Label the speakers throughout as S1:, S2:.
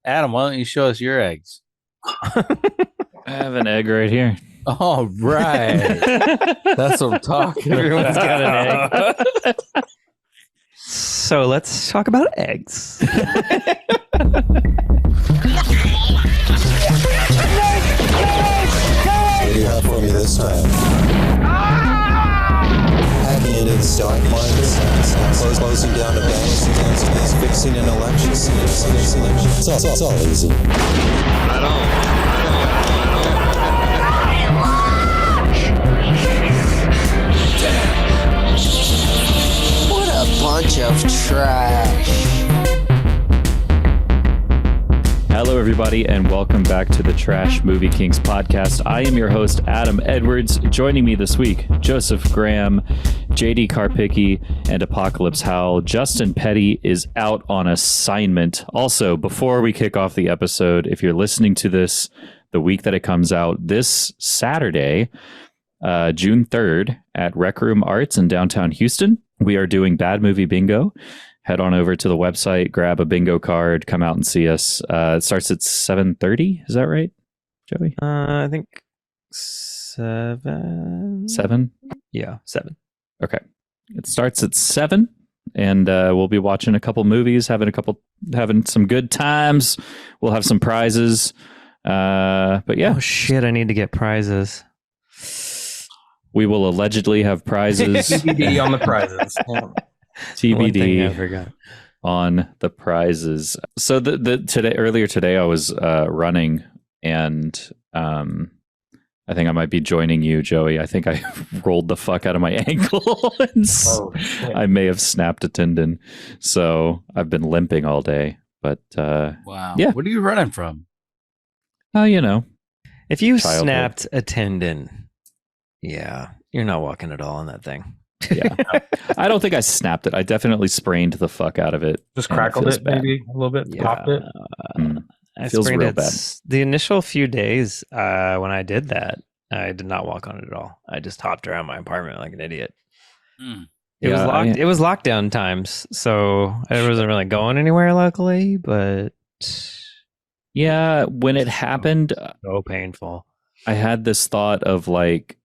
S1: Adam, why don't you show us your eggs?
S2: I have an egg right here.
S1: All right. That's what I'm talking about.
S3: Everyone's got an egg. So let's talk about eggs.
S4: What do you have for me this time? Hacking into stock markets, closing down a bank, fixing an election. It's all easy.
S5: What a bunch of trash.
S2: Hello, everybody, and welcome back to the Trash Movie Kings podcast. I am your host, Adam Edwards. Joining me this week, Joseph Graham, JD Karpicki, and Apocalypse Howl. Justin Petty is out on assignment. Also, before we kick off the episode, if you're listening to this the week that it comes out, this Saturday, June 3rd, at RecRoom Arts in downtown Houston, we are doing Bad Movie Bingo. Head on over to the website, grab a bingo card, come out and see us. It starts at 7:30. Is that right, Joey?
S3: I think 7.
S2: 7?
S3: Yeah, 7.
S2: Okay. It starts at 7, and we'll be watching a couple movies, having some good times. We'll have some prizes. But yeah.
S3: Oh shit! I need to get prizes.
S2: We will allegedly have prizes.
S6: TBD on the prizes.
S2: TBD
S3: I forgot.
S2: on the prizes. So earlier today I was running, and I think I might be joining you, Joey. I think I rolled the fuck out of my ankle. I may have snapped a tendon. So I've been limping all day. But
S1: Wow.
S2: Yeah.
S1: What are you running from?
S3: If you
S2: Childhood.
S3: snapped a tendon, yeah, you're not walking at all on that thing.
S2: Yeah. I don't think I snapped it. I definitely sprained the fuck out of it.
S6: Just
S2: and
S6: crackled
S2: feels
S6: it
S2: bad.
S6: maybe a little bit,
S3: Yeah.
S6: popped it.
S3: I
S2: Feels
S3: sprained
S2: real
S3: it
S2: bad.
S3: The initial few days when I did that, I did not walk on it at all. I just hopped around my apartment like an idiot. It was
S2: Yeah,
S3: locked. It was lockdown times, so I wasn't really going anywhere. Luckily, but
S2: Yeah, when it happened,
S3: so painful.
S2: I had this thought of like,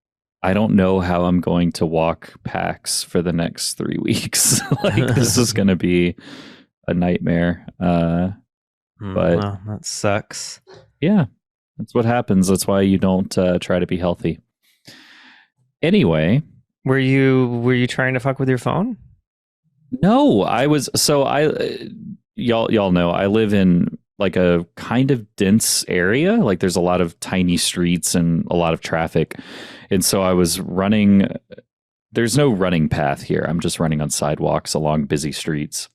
S2: I don't know how I'm going to walk PAX for the next 3 weeks. Like, this is going to be a nightmare. But-
S3: Well, that sucks.
S2: Yeah, that's what happens. That's why you don't try to be healthy. Anyway,
S3: Were you trying to fuck with your phone?
S2: no, y'all know I live in like a kind of dense area. Like, there's a lot of tiny streets and a lot of traffic. And so I was running. There's no running path here. I'm just running on sidewalks along busy streets.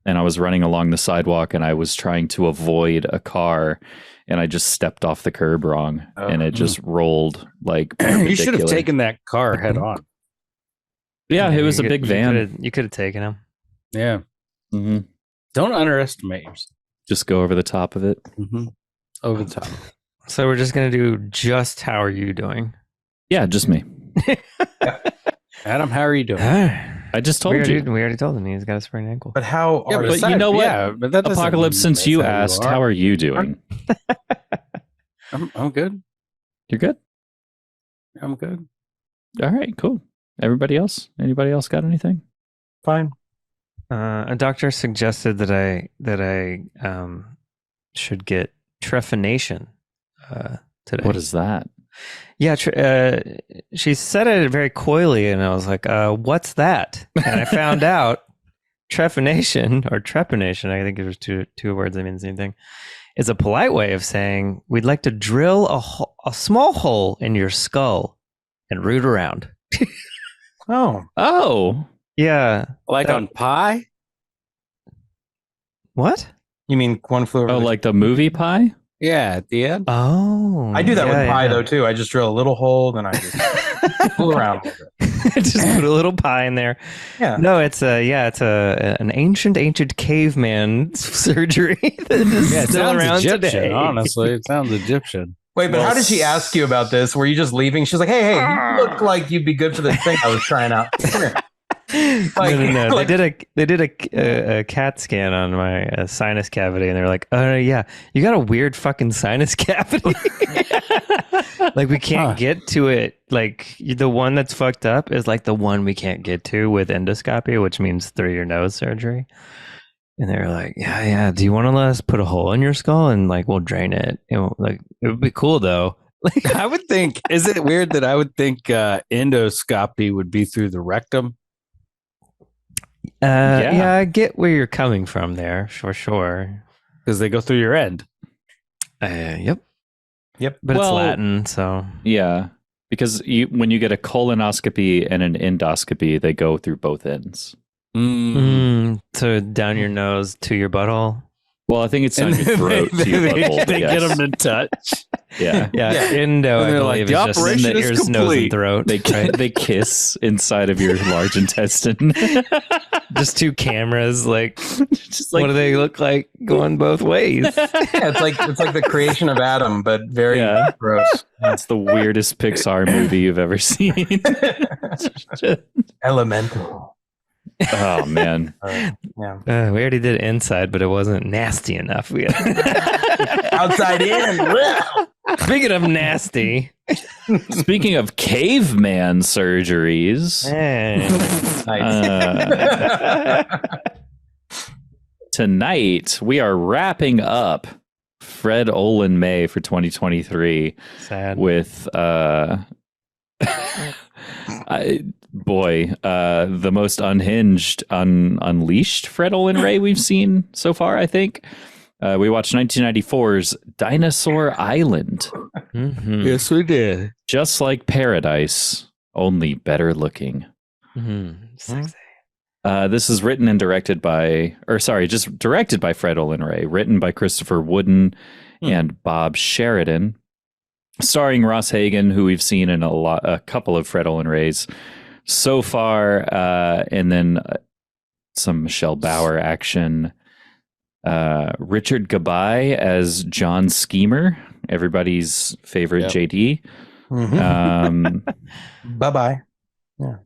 S2: And I was running along the sidewalk, and I was trying to avoid a car, and I just stepped off the curb wrong, and it just rolled like
S1: You should have
S2: perpendicular.
S1: taken that car head on.
S2: Yeah, it was a
S3: You
S2: big
S3: could-
S2: van.
S3: You could have taken him.
S1: Yeah.
S2: Mhm.
S1: Don't underestimate yourself.
S2: Just go over the top of it.
S1: Over the top.
S3: So we're just gonna do just how are you doing?
S2: Yeah, just me.
S1: Adam, how are you doing?
S2: I just told you.
S3: We already told him he's got a sprained ankle.
S6: But how
S1: Yeah,
S6: are
S2: but
S6: the
S2: you know what?
S1: Yeah, but that doesn't
S2: Apocalypse,
S1: mean
S2: since
S1: that's
S2: you
S1: how
S2: asked, how are you doing?
S1: I'm good.
S2: You're good?
S1: I'm good.
S2: All right, cool. Everybody else? Anybody else got anything?
S6: fine?
S3: A doctor suggested that I should get trephination today.
S2: What is that?
S3: Yeah, she said it very coyly, and I was like, "What's that?" And I found out trephination or trepanation. I think there's two words that mean the same thing. Is a polite way of saying we'd like to drill a small hole in your skull and root around.
S2: Oh,
S3: Yeah.
S1: Like on pie?
S3: What?
S6: You mean one flew over?
S2: oh,
S6: the-
S2: like the movie Pie?
S1: Yeah, at the end.
S3: Oh,
S6: I do that
S3: yeah,
S6: with pie
S3: yeah.
S6: though too. I just drill a little hole, then I just fool around with it.
S3: Just put a little pie in there.
S6: Yeah.
S3: No, it's an ancient caveman surgery that is
S1: Yeah, it
S3: still
S1: sounds
S3: around
S1: Egyptian,
S3: today.
S1: honestly. It sounds Egyptian.
S6: Wait, but how did she ask you about this? Were you just leaving? She's like, hey, you look like you'd be good for this thing I was trying out. Come here.
S3: No. They did a CAT scan on my sinus cavity, and they're like, "Oh yeah, you got a weird fucking sinus cavity. Like we can't get to it. Like the one that's fucked up is like the one we can't get to with endoscopy, which means through your nose surgery." And they're like, "Yeah. Do you want to let us put a hole in your skull and like we'll drain it? It would be cool though."
S1: I would think. Is it weird that I would think endoscopy would be through the rectum?
S3: Yeah, I get where you're coming from there, for sure.
S1: Because they go through your end.
S3: Yep. But
S2: Well,
S3: it's Latin, so
S2: Yeah, because when you get a colonoscopy and an endoscopy, they go through both ends.
S3: So down your nose to your butthole.
S2: Well, I think it's down your throat to your butthole.
S1: They
S2: yes.
S1: get them to touch.
S2: Yeah.
S3: Endo.
S1: And
S3: I
S1: they're
S3: believe
S1: like,
S3: is
S1: the
S3: just
S1: operation
S3: in the
S1: is
S3: ears, nose,
S1: complete.
S3: and throat.
S2: They kiss inside of your large intestine.
S3: Just two cameras. Like,
S2: Just like
S3: what do they look like going both ways?
S6: Yeah, it's like the creation of Adam, but very gross.
S2: That's the weirdest Pixar movie you've ever seen.
S6: Elemental.
S2: Oh man.
S6: Yeah.
S3: We already did inside, but it wasn't nasty enough. We had...
S6: Outside in.
S3: Speaking of nasty,
S2: Speaking of caveman surgeries, tonight we are wrapping up Fred Olen May for 2023
S3: sad.
S2: with the most unhinged, unleashed Fred Olen Ray we've seen so far, I think. We watched 1994's Dinosaur Island.
S3: Mm-hmm.
S1: Yes, we did.
S2: Just like Paradise, only better looking.
S3: Mm-hmm. Sexy.
S2: This is written and directed by Fred Olen Ray, written by Christopher Wooden and Bob Sheridan, starring Ross Hagen, who we've seen in a couple of Fred Olen Rays so far, and then some Michelle Bauer action. Richard Gabai as John Schemer, everybody's favorite JD.
S6: Bye-bye.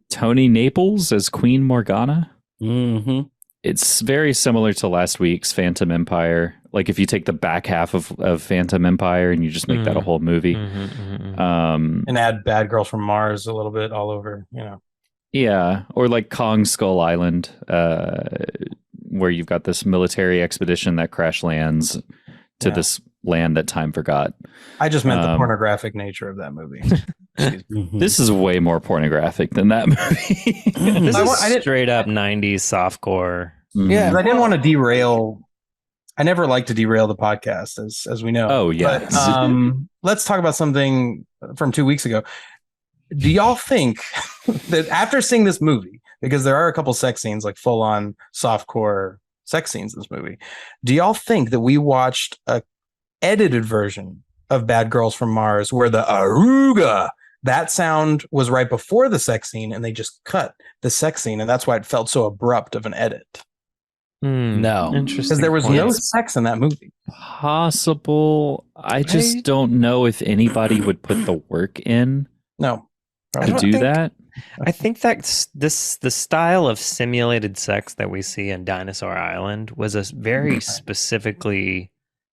S2: Tony Naples as Queen Morgana.
S1: Mm-hmm.
S2: It's very similar to last week's Phantom Empire. Like if you take the back half of Phantom Empire and you just make that a whole movie.
S6: And add Bad Girls from Mars a little bit all over,
S2: Yeah, or like Kong Skull Island, where you've got this military expedition that crash lands to this land that time forgot.
S6: I just meant the pornographic nature of that movie.
S2: This is way more pornographic than that movie.
S3: This is straight up 90s softcore.
S6: Yeah, I didn't want to derail. I never like to derail the podcast, as we know.
S2: Oh, yeah.
S6: But, let's talk about something from 2 weeks ago. Do y'all think that after seeing this movie, because there are a couple sex scenes, like full-on softcore sex scenes in this movie, do y'all think that we watched a edited version of Bad Girls from Mars where the aruga, that sound was right before the sex scene, and they just cut the sex scene, and that's why it felt so abrupt of an edit?
S1: No.
S3: Interesting.
S6: Because there was no sex in that movie.
S2: Possible. I just don't know if anybody would put the work in
S6: No.
S2: to do that.
S3: I think that the style of simulated sex that we see in Dinosaur Island was a very specifically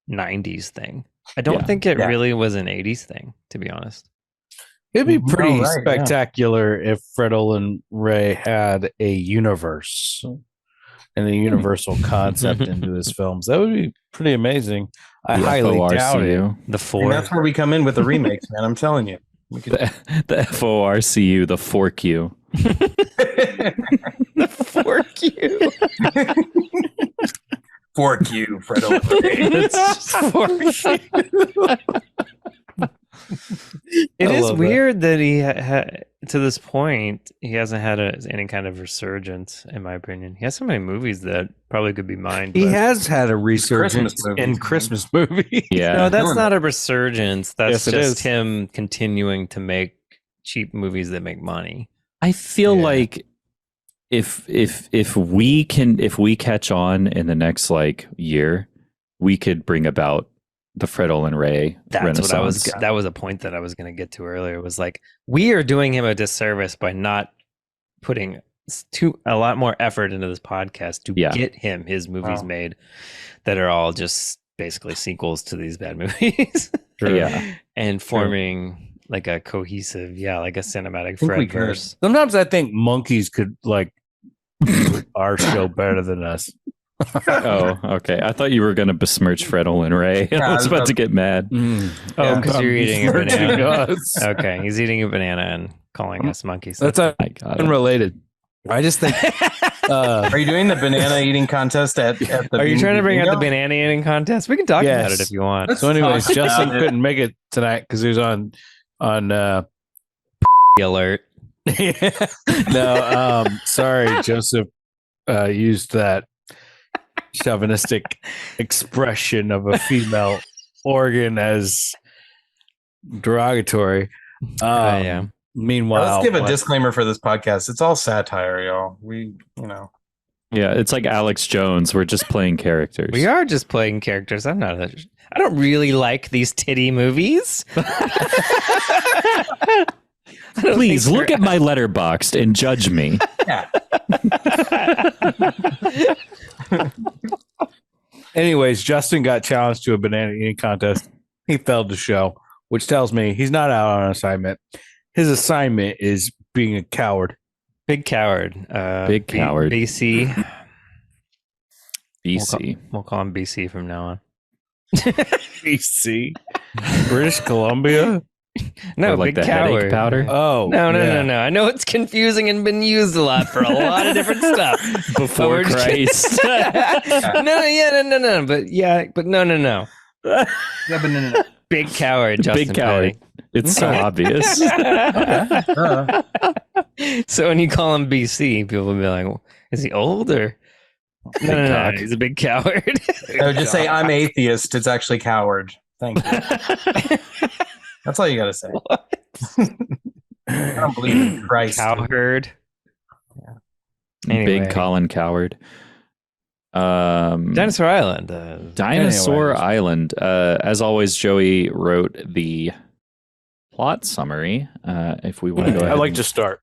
S3: 90s thing. I don't think it really was an 80s thing, to be honest.
S1: It'd be pretty spectacular if Fred Olen Ray had a universe and a universal concept into his films. That would be pretty amazing. I highly doubt it.
S3: The four.
S6: And that's where we come in with the remakes, man. I'm telling you.
S2: The FORCU, the fork you.
S3: The fork you.
S6: Fork you, Fred Olen Ray.
S3: It is weird that he to this point he hasn't had any kind of resurgence, in my opinion. He has so many movies that probably could be mined.
S1: He has had a resurgence in Christmas movies.
S2: Yeah.
S3: No, that's not a resurgence. That's
S1: Yes,
S3: just him continuing to make cheap movies that make money.
S2: I feel like if we catch on in the next year, we could bring about the Fred Olen Ray Renaissance.
S3: That was a point that I was going to get to earlier. Was like, we are doing him a disservice by not putting a lot more effort into this podcast to
S2: Yeah.
S3: get him his movies made that are all just basically sequels to these bad movies.
S2: Yeah.
S3: And forming like a cohesive, like a cinematic
S6: think we
S3: Fredverse.
S1: Sometimes I think monkeys could like do our show better than us.
S2: Oh, okay. I thought you were going to besmirch Fred Olen Ray. I was about to get mad.
S3: Oh, because you're eating a banana.
S1: Us.
S3: Okay, he's eating a banana and calling us monkeys.
S1: That's
S2: My God.
S1: unrelated. I just think.
S6: Are you doing the banana eating contest at the
S3: Are you trying to bring out the
S6: bingo?
S3: banana eating contest? We can talk about
S1: Yes.
S3: it if you want.
S1: So, anyways,
S6: talk
S1: Justin
S6: about it.
S1: couldn't make it tonight because he was on.
S3: Alert.
S1: No, sorry, Joseph used that chauvinistic expression of a female organ as derogatory.
S3: Yeah.
S1: Meanwhile,
S6: Let's give a disclaimer for this podcast. It's all satire, y'all.
S2: Yeah, it's like Alex Jones. We're just playing characters.
S3: We are just playing characters. I don't really like these titty movies.
S2: Please look at my letterboxd and judge me.
S1: anyways, Justin got challenged to a banana eating contest. He failed the show, which tells me he's not out on assignment. His assignment is being a coward.
S3: Big coward.
S2: Big coward.
S3: BC.
S2: BC.
S3: We'll call him BC from now on.
S1: BC, British Columbia.
S3: No,
S2: Or like
S3: big
S2: the headache
S3: coward.
S2: powder.
S1: Oh,
S3: No.
S1: yeah.
S3: I know it's confusing and been used a lot for a lot of different stuff.
S2: Before Christ.
S3: No. But no.
S6: Yeah, but no.
S3: Big coward, Justin
S2: Big coward.
S3: Petty.
S2: It's so obvious.
S3: So when you call him BC, people will be like, is he old or? No,
S2: cock.
S3: he's a big coward.
S6: No, just say I'm atheist. It's actually coward. Thank you. That's all you gotta say. I don't believe in Christ.
S3: Cowherd. Anyway.
S2: Big Colin Coward.
S3: Dinosaur Island.
S2: Dinosaur
S1: Anyways.
S2: Island. As always, Joey wrote the plot summary. If we want to go ahead.
S1: I'd like to start.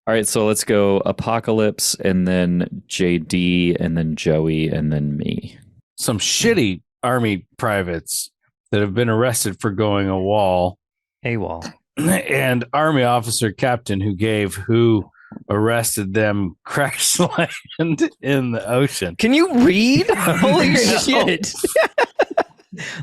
S2: All right, so let's go Apocalypse, and then JD, and then Joey, and then me.
S1: Some shitty army privates that have been arrested for going a wall,
S3: AWOL.
S1: and army officer captain who arrested them crash land in the ocean.
S3: Can you read? Holy shit.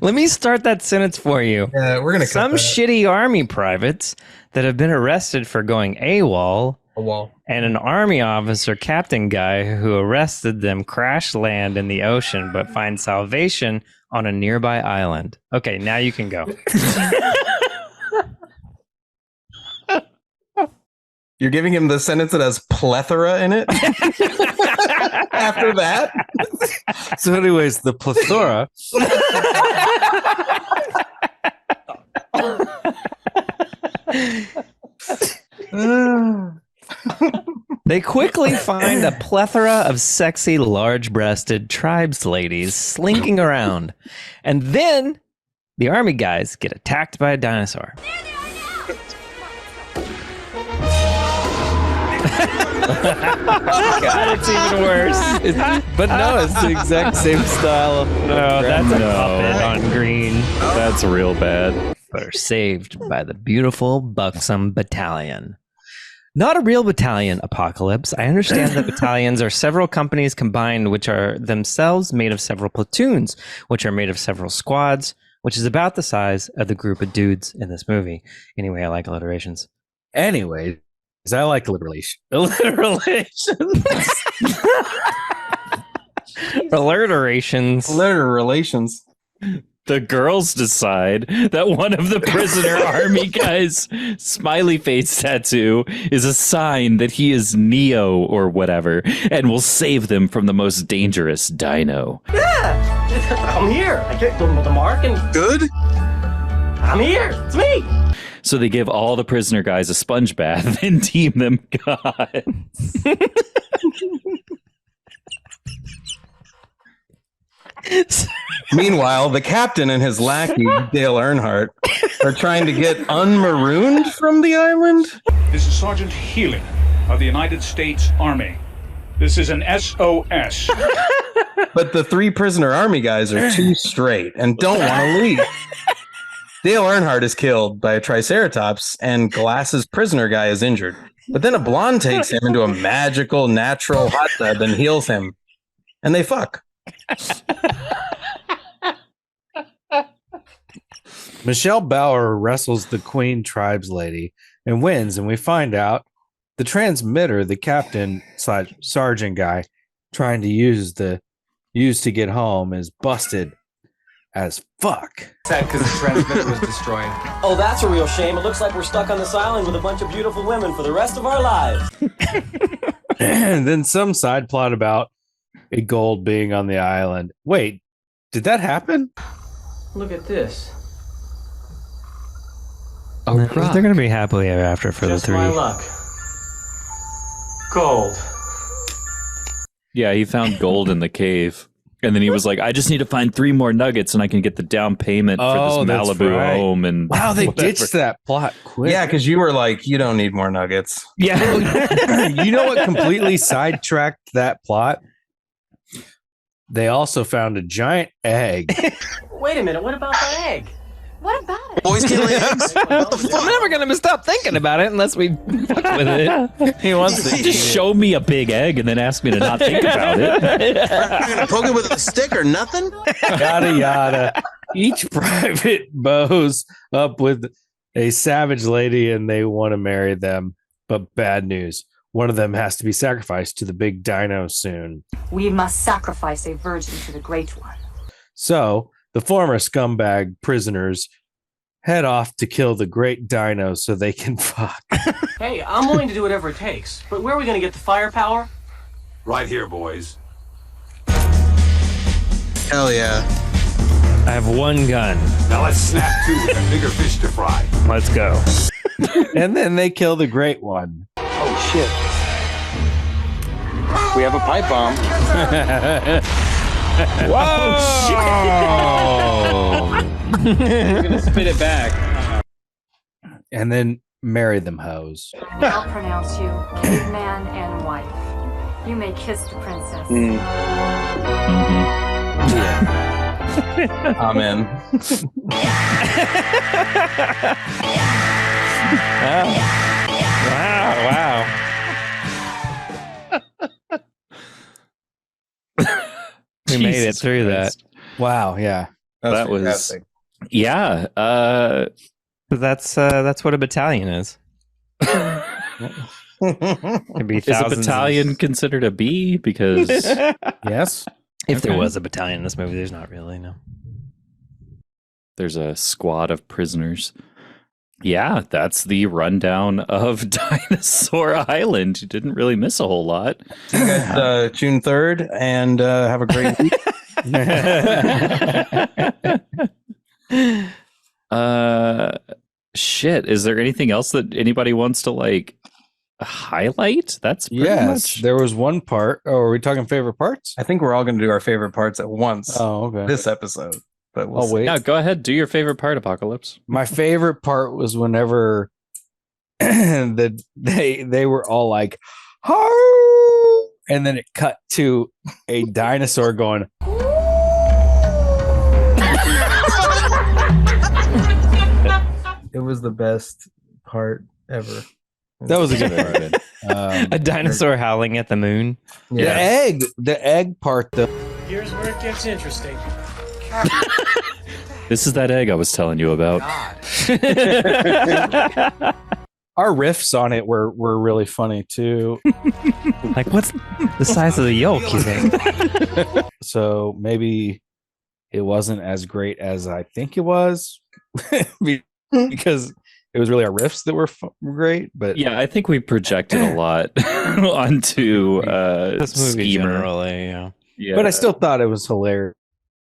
S3: Let me start that sentence for you.
S6: Yeah, we're gonna cut
S3: Some
S6: that.
S3: shitty army privates that have been arrested for going AWOL,
S6: A wall.
S3: and an army officer captain guy who arrested them crash land in the ocean but find salvation on a nearby island. Okay, now you can go.
S6: You're giving him the sentence that has plethora in it. After that,
S1: So, anyways, the plethora.
S3: They quickly find a plethora of sexy, large-breasted tribes ladies slinking around. And then the army guys get attacked by a dinosaur. God, it's even worse.
S1: But no, it's the exact same style.
S3: No, that's a
S2: No.
S3: puppet on green.
S2: That's real bad.
S3: But are saved by the beautiful, buxom battalion. Not a real battalion, Apocalypse. I understand that battalions are several companies combined, which are themselves made of several platoons, which are made of several squads, which is about the size of the group of dudes in this movie. Anyway, I like alliterations.
S1: Anyway, I like alliteration. Alliterations.
S3: Alliterations.
S6: letter relations.
S2: The girls decide that one of the prisoner army guys' smiley face tattoo is a sign that he is Neo or whatever and will save them from the most dangerous dino.
S7: I'm here. I get the mark and
S6: Good.
S7: I'm here. It's me.
S2: So they give all the prisoner guys a sponge bath and deem them gods.
S6: Meanwhile, the captain and his lackey, Dale Earnhardt, are trying to get unmarooned from the island.
S8: This is Sergeant Healing. of the United States Army. This is an SOS.
S6: But the 3 prisoner army guys are too straight and don't want to leave. Dale Earnhardt is killed by a triceratops, and Glass's prisoner guy is injured. But then a blonde takes him into a magical, natural hot tub and heals him. And they fuck.
S1: Michelle Bauer wrestles the Queen Tribes lady and wins, and we find out the transmitter, the captain / sergeant guy trying to use to get home, is busted as fuck.
S9: Sad because the transmitter was destroyed.
S7: Oh, that's a real shame. It looks like we're stuck on this island with a bunch of beautiful women for the rest of our lives.
S1: And then some side plot about a gold being on the island. Wait, did that happen?
S7: Look at this.
S3: They're going to be happily ever after for
S7: Just
S3: the 3.
S7: my luck. Gold.
S2: Yeah, he found gold in the cave. And then he was like, I just need to find 3 more nuggets and I can get the down payment for this Malibu home. And
S1: wow, they
S2: whatever.
S1: ditched that plot quick.
S6: Yeah, because you were like, you don't need more nuggets.
S1: Yeah. You know what completely sidetracked that plot? They also found a giant egg.
S7: Wait a minute, what about that egg?
S5: What about it?
S4: Boys can't lay eggs. What the fuck?
S3: I'm never going to stop thinking about it unless we fuck with it.
S1: He wants to
S2: Just show me a big egg and then ask me to not think about it.
S4: You're gonna poke it with a stick or nothing?
S1: yada yada. Each private bows up with a savage lady and they want to marry them. But bad news. One of them has to be sacrificed to the big dino soon.
S10: We must sacrifice a virgin to the Great One.
S1: So the former scumbag prisoners head off to kill the great dino so they can fuck.
S7: Hey, I'm willing to do whatever it takes, but where are we going to get the firepower?
S8: Right here, boys.
S4: Hell yeah.
S3: I have 1 gun.
S8: Now let's snap to with a bigger fish to fry.
S3: Let's go.
S1: And then they kill the great one.
S9: Oh, shit. We have a pipe bomb.
S1: Whoa!
S3: We're going to spit it back.
S1: And then marry them hoes.
S10: I'll pronounce you man and wife. You may kiss the princess.
S6: Amen.
S3: Wow. We made it through that.
S1: Wow, yeah.
S2: That was
S6: fantastic.
S2: yeah.
S3: That's what a battalion is. Could be
S2: Is a
S3: thousands
S2: battalion considered a B? Because
S1: Yes.
S3: If there was a battalion in this movie, there's not really, no.
S2: there's a squad of prisoners. Yeah, that's the rundown of Dinosaur Island. You didn't really miss a whole lot.
S6: See you guys June 3rd and have a great week.
S2: Shit. Is there anything else that anybody wants to like highlight? That's pretty much.
S1: There was one part. Oh, are we talking favorite parts?
S6: I think we're all going to do our favorite parts at once
S1: Oh, okay.
S6: this episode. But we'll see.
S1: wait.
S2: Yeah, go ahead. Do your favorite part, Apocalypse.
S1: My favorite part was whenever they were all like, "Ho!" and then it cut to a dinosaur going. It was the best part ever. That was a good part.
S3: A dinosaur howling at the moon.
S1: The egg part though.
S7: Here's where it gets interesting.
S2: This is that egg I was telling you about.
S1: Our riffs on it were really funny too.
S3: Like, what's the size of the yolk, you think?
S1: So maybe it wasn't as great as I think it was because it was really our riffs that were great. But
S2: Yeah, I think we projected a lot onto
S3: This movie
S2: Schemer.
S3: generally, yeah.
S2: Yeah.
S1: But I still thought it was hilarious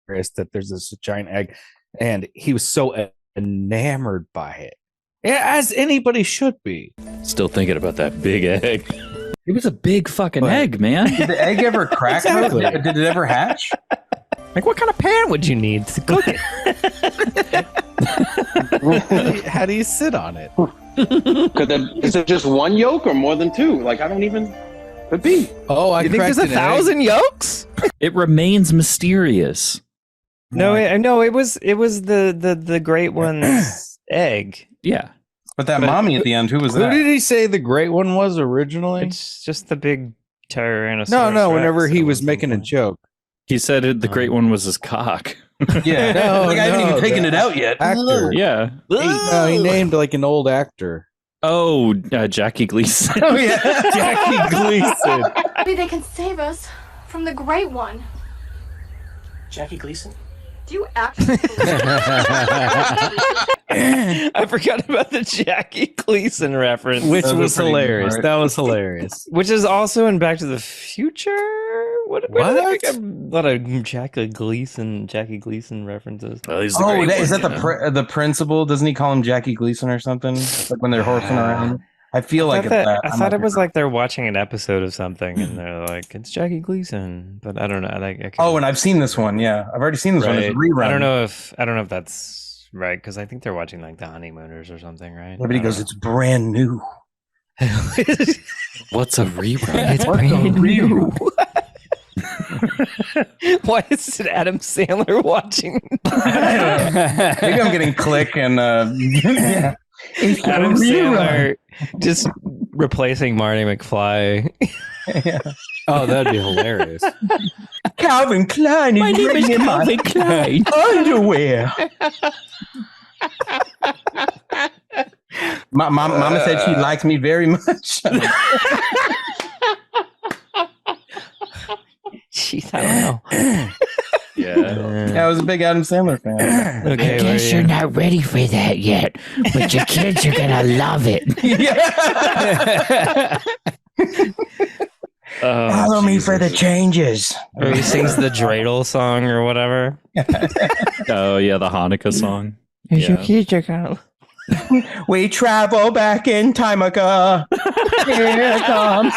S1: that there's this giant egg, and he was so enamored by it, as anybody should be.
S2: Still thinking about that big egg. It was a big fucking egg, man.
S6: Did the egg ever crack?
S1: Exactly.
S6: Did it ever hatch?
S3: Like, what kind of pan would you need to cook it?
S1: How do you sit on it?
S9: Is it just one yolk or more than two? Like, I don't even. Could be.
S1: Oh, I
S3: You think there's
S1: cracked an
S3: 1,000 yolks?
S2: It remains mysterious.
S3: No, it was the great one's egg.
S2: Yeah.
S6: But that mommy at the end, who was
S1: Who
S6: that?
S1: did he say the great one was originally?
S3: It's just the big Tyrannosaurus.
S1: No. Whenever
S3: Rex
S1: he
S3: that
S1: was making a
S3: something.
S1: joke.
S2: He said the great one was his cock.
S6: Yeah.
S1: No,
S6: Like, I haven't even
S1: no,
S6: taken
S1: the
S6: it out yet.
S1: Actor.
S2: Yeah.
S1: No, he named like an old actor.
S2: Oh, Jackie Gleason.
S6: Oh, yeah.
S1: Jackie Gleason.
S10: Maybe they can save us from the great one.
S7: Jackie Gleason?
S10: Do you actually
S3: I forgot about the Jackie Gleason reference,
S1: Which
S6: That was
S1: was
S6: a pretty good
S1: hilarious.
S6: part.
S1: That was hilarious.
S3: which is also in Back to the Future. What? A lot of Jackie Gleason references.
S2: Well, he's
S6: Oh, is that the principal? Doesn't he call him Jackie Gleason or something? Like when they're horsing around. I feel like it's that.
S3: I thought it was like they're watching an episode of something and they're like, "It's Jackie Gleason," but I don't know.
S6: Oh, and I've seen this one. Yeah, I've already seen this one. It's a rerun.
S3: I don't know if that's right because I think they're watching like The Honeymooners or something, right?
S6: Yeah, but he goes, "It's brand new."
S2: What's a rerun?
S3: It's brand new. Why is it Adam Sandler watching?
S6: Maybe I'm getting Click and yeah.
S3: Adam Sandler just replacing Marty McFly.
S6: Yeah.
S1: Oh, that'd be hilarious.
S6: Calvin Klein is
S2: My name is
S6: bringing my
S2: Calvin Klein.
S6: underwear. Mama said she likes me very much.
S3: Jeez, I don't know.
S2: Yeah.
S6: I was a big Adam Sandler fan.
S3: Okay,
S5: I guess you're not ready for that yet, but your kids are gonna love it.
S6: Follow me for the changes.
S3: Or he sings the dreidel song or whatever.
S2: Oh, yeah, the Hanukkah song.
S3: Your
S2: Yeah.
S3: kids are gonna.
S6: We travel back in time ago. Here it comes.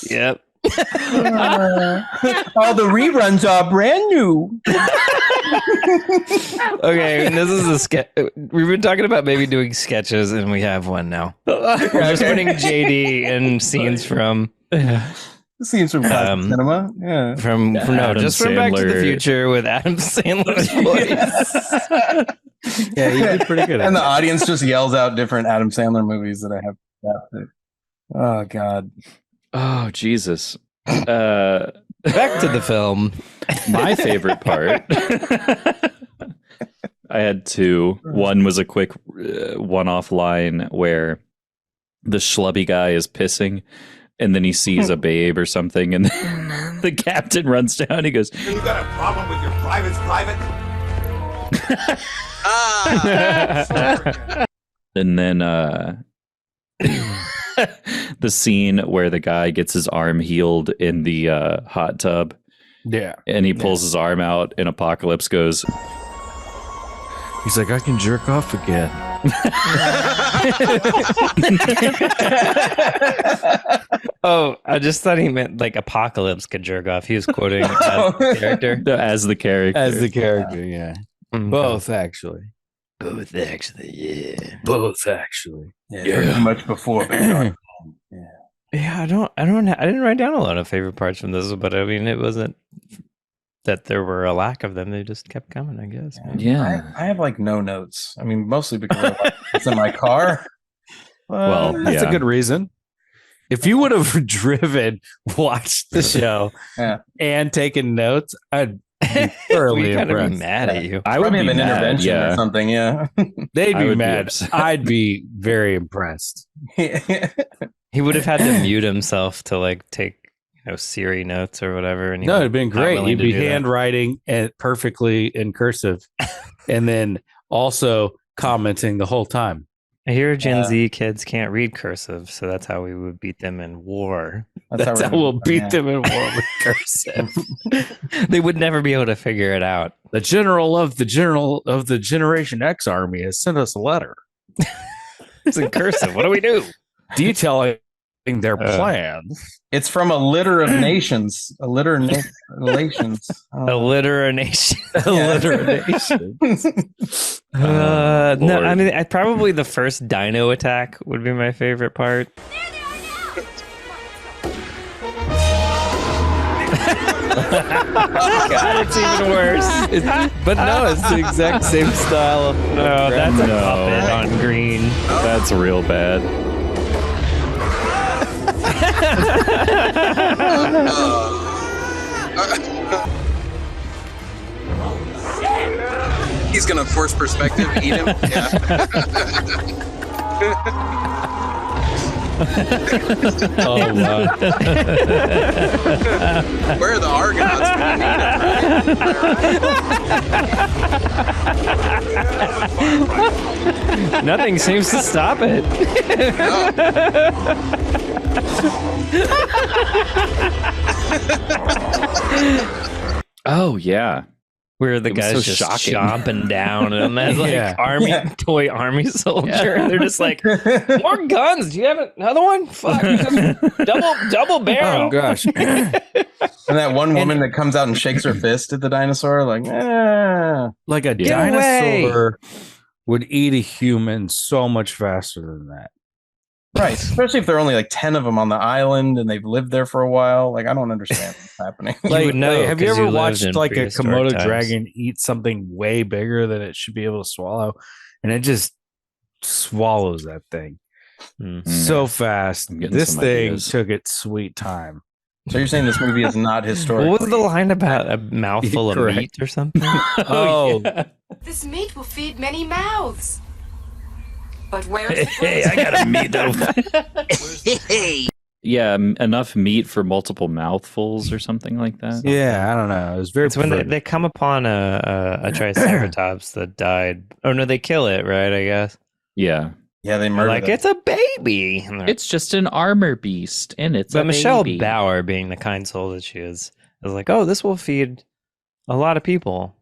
S3: Yep.
S6: All the reruns are brand new.
S3: Okay, and this is a sketch. We've been talking about maybe doing sketches, and we have one now. We're just putting JD in scenes from
S6: Scenes from classic cinema. Yeah.
S3: from
S2: Adam
S3: just from Back to the
S2: Sandler.
S3: Future with Adam Sandler's voice.
S1: Yeah, you did pretty good.
S6: And the audience just yells out different Adam Sandler movies that I have. Oh God.
S2: Oh, Jesus.
S3: Back to the film.
S2: My favorite part. I had two. One was a quick one-off line where the schlubby guy is pissing and then he sees a babe or something and the captain runs down. He goes,
S11: You got a problem with your private's private?
S2: and then the scene where the guy gets his arm healed in the hot tub.
S1: Yeah.
S2: And he pulls his arm out and Apocalypse goes,
S1: He's like, I can jerk off again.
S3: Oh, I just thought he meant like Apocalypse could jerk off. He was quoting as the character.
S2: as the character.
S1: As the character, yeah. Both, actually.
S3: Both actually, yeah.
S1: Both, actually.
S6: Yeah. Pretty much before.
S3: Yeah, I didn't write down a lot of favorite parts from this, but I mean, it wasn't that there were a lack of them. They just kept coming, I guess.
S2: Yeah.
S6: I have like no notes. I mean, mostly because it's in my car.
S2: Well,
S1: That's a good reason. If you would have driven, watched the show, and taken notes, I'd be thoroughly
S3: We kinda be
S1: impressed.
S3: mad at you.
S2: I would
S6: Probably
S2: be
S6: have an
S2: mad,
S6: intervention
S2: yeah.
S6: or something. Yeah.
S1: They'd
S2: I
S1: be
S2: would be
S1: mad.
S2: upset.
S1: I'd be very impressed.
S3: He would have had to mute himself to like take Siri notes or whatever. And he
S1: No,
S3: was
S1: it'd been
S3: not
S1: great.
S3: willing
S1: He'd
S3: to
S1: be
S3: do that.
S1: handwriting and perfectly in cursive, and then also commenting the whole time.
S3: I hear Gen Z kids can't read cursive, so that's how we would beat them in war.
S1: That's how we'll beat them in war with cursive.
S3: They would never be able to figure it out.
S1: The general of the Generation X army has sent us a letter.
S3: It's in cursive. What do we do?
S1: Detailing their plans.
S6: It's from a litter of nations. A litter of nations.
S3: Alliteration.
S1: Alliteration.
S3: No, I mean, probably the first dino attack would be my favorite part. God, it's even worse.
S1: But no, it's the exact same style.
S3: No, that's a puppet on green.
S2: That's real bad.
S12: He's gonna force perspective, eat him. Yeah.
S1: Oh wow!
S12: Where are the Argonauts when you need them, right?
S3: Nothing seems to stop it.
S2: Oh yeah.
S3: Where the guys
S2: so
S3: just
S2: shocking.
S3: chomping down and that's like toy army soldier. And they're just like, more guns. Do you have another one? Fuck. double barrel.
S1: Oh gosh!
S6: And that one woman that comes out and shakes her fist at the dinosaur, like,
S1: like a dinosaur would eat a human so much faster than that.
S6: Right, especially if there are only like 10 of them on the island and they've lived there for a while. Like, I don't understand what's happening.
S3: would know,
S1: have you
S3: 'cause
S1: ever
S3: you lived
S1: watched
S3: in
S1: like a
S3: prehistoric
S1: Komodo
S3: times.
S1: dragon eat something way bigger than it should be able to swallow, and it just swallows that thing so fast?
S2: I'm getting
S1: This
S2: some
S1: thing
S2: ideas.
S1: took its sweet time.
S6: So you're saying this movie is not historic?
S3: What was the line about a mouthful of
S1: Correct.
S3: meat or something?
S10: This meat will feed many mouths. But where's the
S3: Hey, I got a meat though.
S2: Yeah, enough meat for multiple mouthfuls or something like that.
S1: Yeah, I don't know. It was very.
S3: It's when they come upon a triceratops that died. Oh no, they kill it, right? I guess.
S2: Yeah.
S6: Yeah, they
S3: They're
S6: murdered
S3: like,
S6: it.
S3: it's a baby. And they're-
S2: It's just an armor beast, and it's
S3: but
S2: a
S3: Michelle
S2: baby.
S3: Bauer, being the kind soul that she is like, oh, this will feed a lot of people.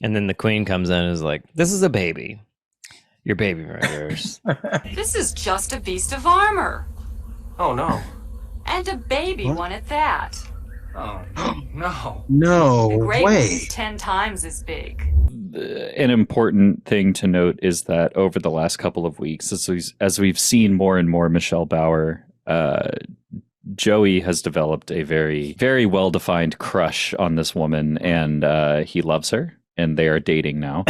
S3: And then the queen comes in and is like, this is a baby. Your baby murders.
S10: This is just a beast of armor.
S7: Oh no.
S10: And a baby one at that.
S7: Oh no.
S6: No
S10: The great
S6: way.
S10: one's 10 times as big.
S2: An important thing to note is that over the last couple of weeks, as we've seen more and more Michelle Bauer, Joey has developed a very, very well-defined crush on this woman, and he loves her, and they are dating now.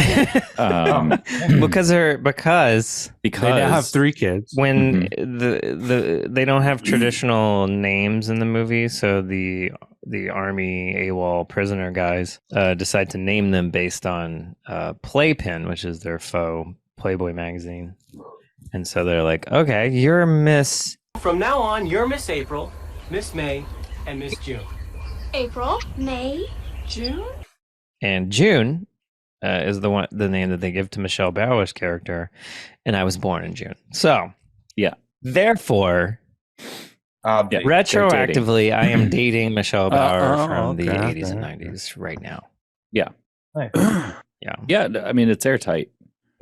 S3: because
S1: they now have 3 kids.
S3: when they don't have traditional names in the movie, so the army AWOL prisoner guys decide to name them based on Playpen, which is their faux Playboy magazine. And so they're like, okay, you're Miss
S7: From now on, you're Miss April, Miss May, and Miss June.
S10: April, May, June?
S3: and June is the name that they give to Michelle Bauer's character, and I was born in June. So
S2: Yeah.
S3: therefore, retroactively, I am dating Michelle Bauer from the 80s and 90s right now.
S2: Yeah.
S6: Nice.
S2: Yeah, I mean, it's airtight.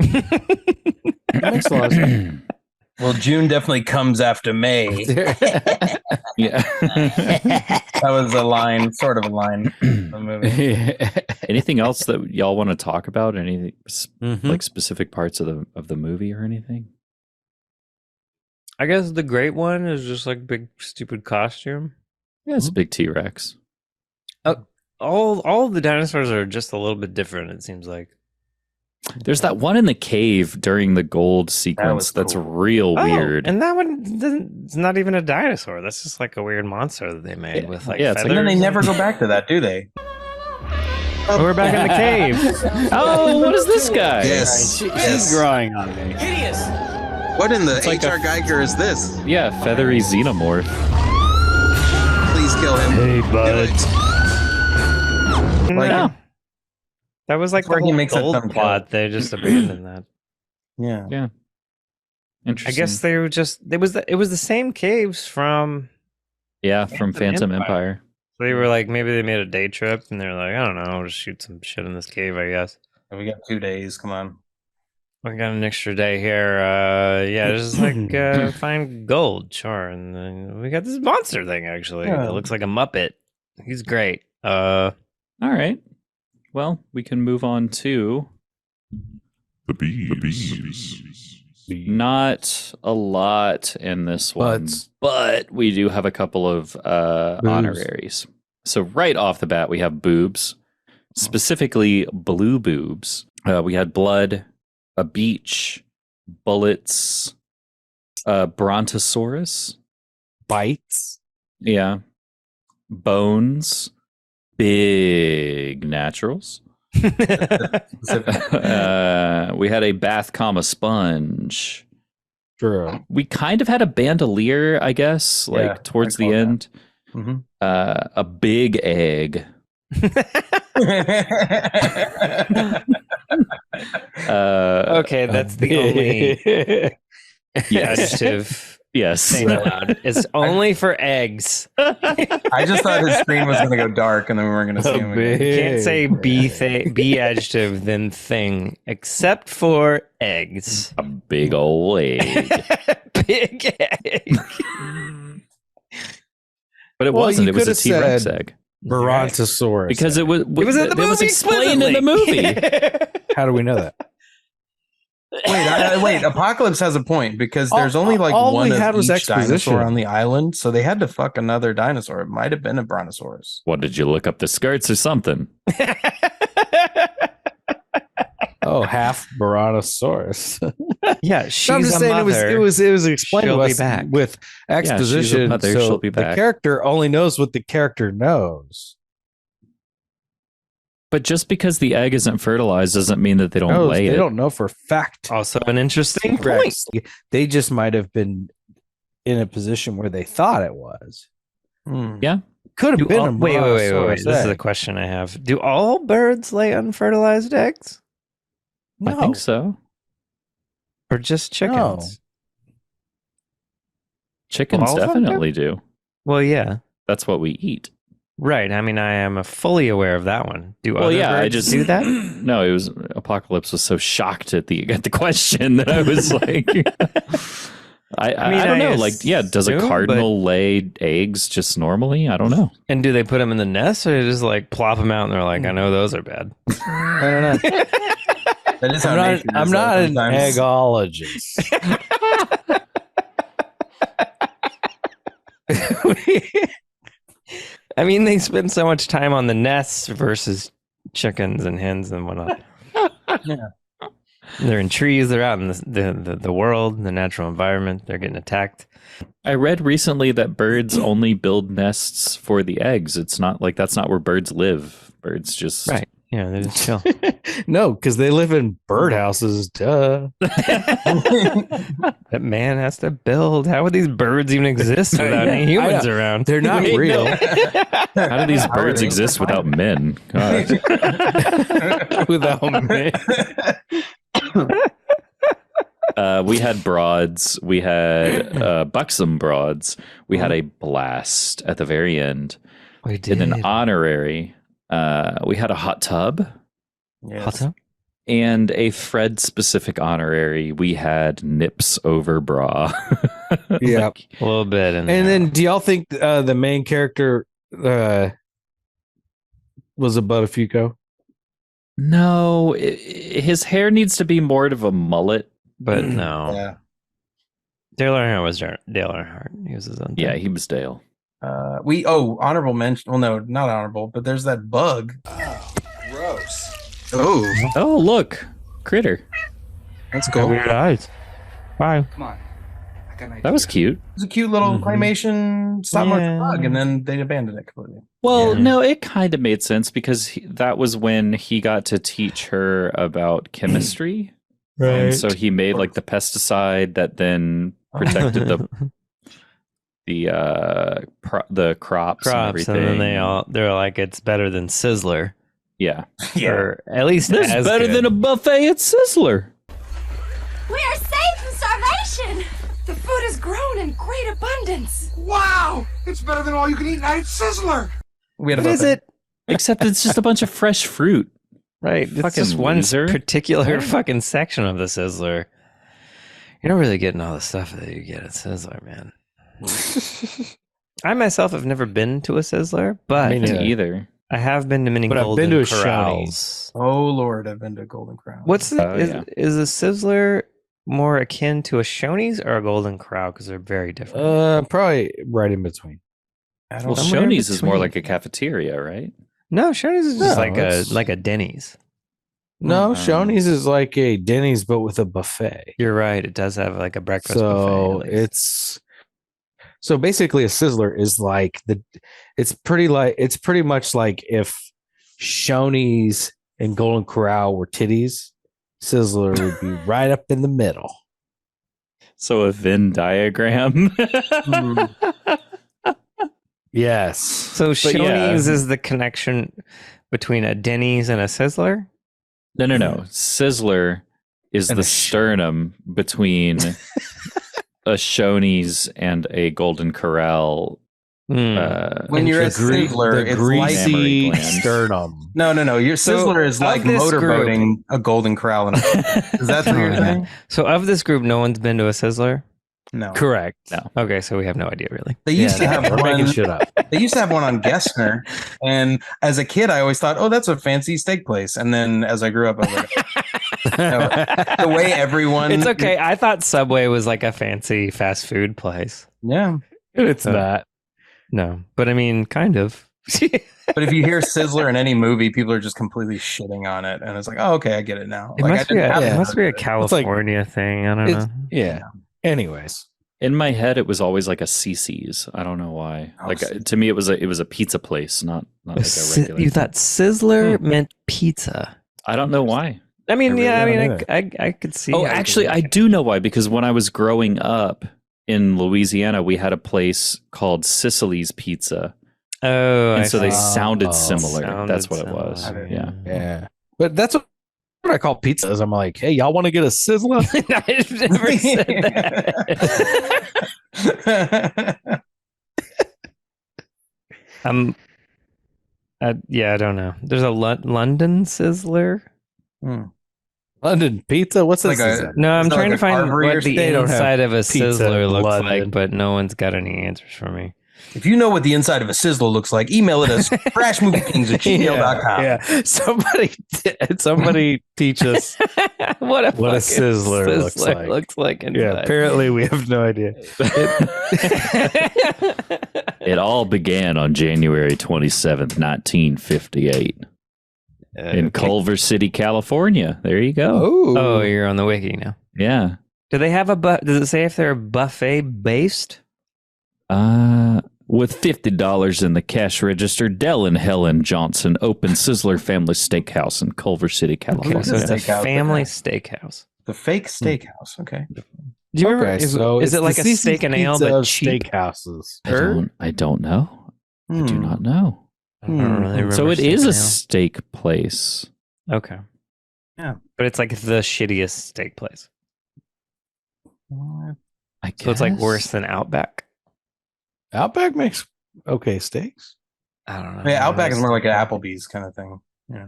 S1: Makes a lot of sense.
S6: Well, June definitely comes after May.
S2: Yeah.
S6: That was a line, sort of a line in the movie.
S2: Anything else that y'all want to talk about? Anything
S1: Mhm.
S2: like specific parts of the movie or anything?
S3: I guess the great one is just like big stupid costume.
S2: Yeah, it's a big T-Rex.
S3: All of the dinosaurs are just a little bit different, it seems like.
S2: There's that one in the cave during the gold sequence that's real weird.
S3: And that one it's not even a dinosaur. That's just like a weird monster that they made with like
S2: it's
S3: feathers.
S6: And then they never go back to that, do they?
S3: Oh, we're back in the cave.
S2: Oh, what is this guy?
S12: Yes.
S1: She's growing on me.
S7: Hideous!
S12: What in the
S2: It's like
S12: HR Geiger is this?
S2: Yeah, feathery xenomorph.
S12: Please kill him.
S3: Hey, bud.
S6: Like,
S3: No. That was like the
S6: where he
S3: whole
S6: makes that
S3: gold
S6: thumb
S3: plot. They just abandoned that.
S6: yeah.
S2: Yeah.
S3: I
S2: Interesting.
S3: guess they were just it was the same caves from
S2: Yeah, from Phantom Empire.
S3: they were like maybe they made a day trip and they're like, I don't know, I'll just shoot some shit in this cave, I guess.
S6: We got 2 days. Come on.
S3: We got an extra day here. Just like find gold, sure. And then we got this monster thing, actually.
S6: Yeah.
S3: It looks like a Muppet. He's great.
S2: All right. Well, we can move on to
S13: the bees.
S2: Not a lot in this one, but we do have a couple of honoraries. So right off the bat, we have boobs, specifically blue boobs. We had blood, a beach, bullets, brontosaurus,
S1: bites,
S2: bones, big naturals. We had a bath comma sponge.
S1: True.
S2: We kind of had a bandolier, I guess, towards the end.
S6: Mm-hmm.
S2: A big egg.
S3: Okay, that's the only adjective.
S2: Yes.
S3: It's only for eggs.
S6: I just thought his screen was going to go dark and then we weren't going to see him again.
S3: You can't say be adjective then thing except for eggs.
S2: A big old egg.
S3: Big egg.
S2: But it wasn't. It was a T-Rex egg.
S1: Brontosaurus.
S2: Because it was in the
S3: movie
S2: was explained in the movie.
S1: How do we know that?
S6: Wait, Apocalypse has a point because there's only like one of each dinosaur on the island, so they had to fuck another dinosaur. It might have been a brontosaurus.
S2: What, did you look up the skirts or something?
S1: Half brontosaurus.
S3: Yeah, she's
S1: I'm just
S3: a
S1: saying
S3: mother.
S1: it was explained
S3: She'll
S1: to
S3: be
S1: us
S3: back.
S1: with exposition.
S2: she's a mother,
S1: so
S2: she'll be
S1: the
S2: back.
S1: character only knows what the character knows.
S2: But just because the egg isn't fertilized doesn't mean that they don't lay it.
S1: They don't know for a fact.
S3: Also an interesting point.
S1: They just might have been in a position where they thought it was.
S2: Yeah.
S1: Could have been a
S3: wait.
S1: brontosaurus
S3: This is
S1: egg.
S3: a question I have. Do all birds lay unfertilized eggs?
S2: I think so.
S3: Or just chickens?
S1: No.
S2: Chickens
S3: All of them
S2: definitely do.
S3: Well, yeah.
S2: That's what we eat.
S3: Right. I mean, I am fully aware of that one. Do other birds
S2: I just
S3: do that?
S2: No, it was Apocalypse was so shocked at the question that I was like, I don't know. Does a cardinal lay eggs just normally? I don't know.
S3: And do they put them in the nest, or they just like plop them out and they're like, I know those are bad.
S1: I don't know. I'm not an eggologist.
S3: I mean, they spend so much time on the nests versus chickens and hens and whatnot.
S6: Yeah.
S3: They're in trees. They're out in the world, the natural environment. They're getting attacked.
S2: I read recently that birds only build nests for the eggs. It's not like that's not where birds live. Birds just
S3: Right. Yeah, they just chill.
S1: No, because they live in birdhouses. Duh.
S3: That man has to build. How would these birds even exist without any humans around?
S1: They're not real.
S2: How do these birds exist without men? God.
S1: Without men.
S2: We had broads. We had buxom broads. We had a blast at the very end.
S3: We did.
S2: In an honorary. We had a hot tub.
S6: Yes.
S3: Hot tub?
S2: And a Fred specific honorary. We had nips over bra.
S1: Yeah.
S3: A little bit.
S1: And then do y'all think the main character was a Buttafuoco?
S2: No, his hair needs to be more of a mullet.
S3: But no.
S6: Yeah.
S3: Dale Earnhardt was Dale Earnhardt. He was his own thing.
S2: Yeah, he was Dale.
S6: Honorable mention. Well, no, not honorable, but there's that bug.
S12: Gross.
S2: Oh, look. Critter.
S6: That's cool.
S3: Weird eyes. Bye.
S11: Come on. I got an idea.
S2: That was cute.
S6: It's a cute little claymation stop motion bug, and then they abandoned it completely.
S2: Well, no, it kind of made sense because that was when he got to teach her about chemistry.
S1: Right.
S2: And so he made like the pesticide that then protected the crops and everything.
S3: And then they're like, it's better than Sizzler.
S2: Yeah.
S3: Or at least
S2: this is better than a buffet at Sizzler.
S10: We are safe from starvation. The food has grown in great abundance.
S11: Wow! It's better than all you can eat night at Sizzler.
S6: We had a
S3: What is
S6: buffet.
S3: it?
S2: Except it's just a bunch of fresh fruit.
S3: Right. It's
S2: Fucking
S3: just one
S2: loser.
S3: particular fucking section of the Sizzler. You're not really getting all the stuff that you get at Sizzler, man. I myself have never been to a Sizzler, but
S2: Me either.
S3: I have been to many
S1: But I've
S3: Golden
S1: been to a
S3: Corrals.
S6: Oh Lord, I've been to Golden Crown.
S3: What's the
S2: yeah.
S3: is a Sizzler more akin to a Shoney's or a Golden Corral? Because they're very different.
S1: Probably right in between.
S2: Well,
S3: Somewhere in
S2: Shoney's is more
S3: between.
S2: like a cafeteria, right?
S3: No, Shoney's is just
S1: No,
S3: like a Denny's.
S1: No, Shoney's is like a Denny's, but with a buffet.
S3: You're right. It does have like a breakfast
S1: So
S3: buffet. at least.
S1: it's so basically a Sizzler is like it's pretty much like if Shoney's and Golden Corral were titties, Sizzler would be right up in the middle.
S2: So a Venn diagram.
S1: Yes.
S3: So
S2: But
S3: Shoney's
S2: yeah.
S3: is the connection between a Denny's and a Sizzler?
S2: No. Sizzler is
S1: And
S2: the
S1: a
S2: sternum between a Shoney's and a Golden Corral.
S6: When you're a Sizzler,
S1: the
S6: it's
S1: greasy
S6: like
S1: sternum.
S6: No. Your
S3: So,
S6: Sizzler is
S3: of
S6: like
S3: this
S6: motorboating a Golden Corral. Is that what you're saying?
S3: So of this group, no one's been to a Sizzler?
S6: No.
S1: Correct.
S2: No.
S3: Okay, so we have no idea really.
S6: They used to have
S1: We're making
S6: one.
S1: shit up.
S6: They used to have one on Gessner, and as a kid, I always thought, "Oh, that's a fancy steak place." And then as I grew up, I was like, no, "The way everyone."
S3: It's okay. I thought Subway was like a fancy fast food place.
S6: Yeah,
S1: It's not.
S3: No, but I mean, kind of.
S6: but if you hear Sizzler in any movie, people are just completely shitting on it, and it's like, "Oh, okay, I get it now."
S3: It
S6: Like,
S3: must be
S6: I didn't have
S3: it
S6: to
S3: must
S6: know
S3: be a
S6: that.
S3: California thing. I don't know.
S1: Yeah. Anyways.
S2: In my head, it was always like a CC's. I don't know why.
S6: Oh,
S2: Like to me, it was a pizza place, not like a regular.
S3: You thought Sizzler meant pizza.
S2: I don't know why.
S3: I mean,
S1: I really don't
S3: I could see.
S2: Oh,
S3: how you
S2: actually,
S3: could
S2: I
S3: make it.
S2: do know why, because when I was growing up in Louisiana, we had a place called Sicily's Pizza.
S3: Oh,
S2: And
S3: I
S2: so they
S3: see.
S2: sounded similar.
S3: Sounded
S2: That's what it was.
S3: similar.
S2: Yeah.
S1: Yeah. But that's what I call pizzas. I'm like, hey, y'all want to get a Sizzler?
S3: I've never said that. Yeah, I don't know. There's a London Sizzler.
S1: London pizza? What's
S6: Like
S1: this?
S6: a-
S3: No, I'm
S6: Is that
S3: trying
S6: like
S3: to
S6: a
S3: find
S6: Carvery or
S3: what the
S1: they don't have
S3: inside of a
S1: pizza
S3: Sizzler
S1: in
S3: looks
S1: London.
S3: like, but no one's got any answers for me.
S6: If you know what the inside of a Sizzler looks like, email it us crashmoviekings@gmail.com.
S1: Yeah. Somebody teach us.
S3: what a
S1: What a
S3: fucking
S1: Sizzler looks like.
S3: inside.
S1: Yeah, apparently we have no idea.
S2: It all began on January 27th, 1958 in Culver City, California. There you go.
S3: Oh, you're on the wiki now.
S2: Yeah.
S3: Do they have does it say if they're buffet based?
S2: With $50 in the cash register, Dell and Helen Johnson opened Sizzler Family Steakhouse in Culver City, California.
S3: So it's a
S6: Steakhouse,
S3: family
S6: okay.
S3: steakhouse.
S6: The fake steakhouse. Okay.
S3: Do you remember?
S1: Okay,
S3: Is,
S1: so
S3: is
S1: it's
S3: it like
S1: the
S3: a
S1: CC's
S3: steak and ale,
S1: pizza
S3: but
S1: of
S3: cheap?
S1: steakhouses.
S2: I don't know. I do not know.
S3: I don't really remember
S2: So it
S3: steak
S2: is
S3: and
S2: a
S3: ale.
S2: steak place.
S3: Okay.
S6: Yeah.
S3: But it's like the shittiest steak place.
S2: I guess.
S3: So it's like worse than Outback.
S1: Outback makes okay steaks.
S3: I don't know.
S6: Yeah, Outback is more like an Applebee's kind of thing. Yeah.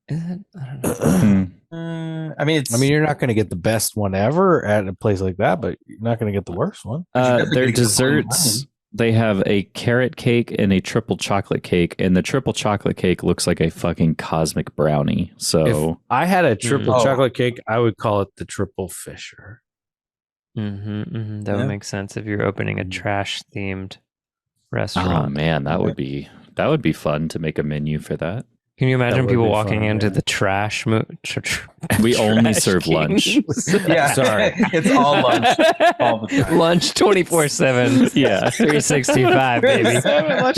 S3: Is it? I don't know.
S6: I mean, it's.
S1: I mean, you're not going to get the best one ever at a place like that, but you're not going to get the worst one.
S2: Their desserts, they have a carrot cake and a triple chocolate cake, and the triple chocolate cake looks like a fucking cosmic brownie.
S1: If
S2: So
S1: I had a triple
S6: Oh.
S1: chocolate cake, I would call it the Triple Fisher.
S3: That would
S6: Yeah.
S3: make sense if you're opening a trash themed
S2: oh
S3: restaurant.
S2: man, that would be fun to make a menu for that.
S3: Can you imagine
S1: would
S3: people
S1: be
S3: walking
S1: fun,
S3: into
S1: yeah.
S3: the trash?
S2: We only
S3: Trash
S2: serve lunch.
S3: Kings?
S6: Yeah,
S1: Sorry.
S6: it's all lunch all the time.
S3: Lunch 24/7.
S2: Yeah.
S3: 365, baby.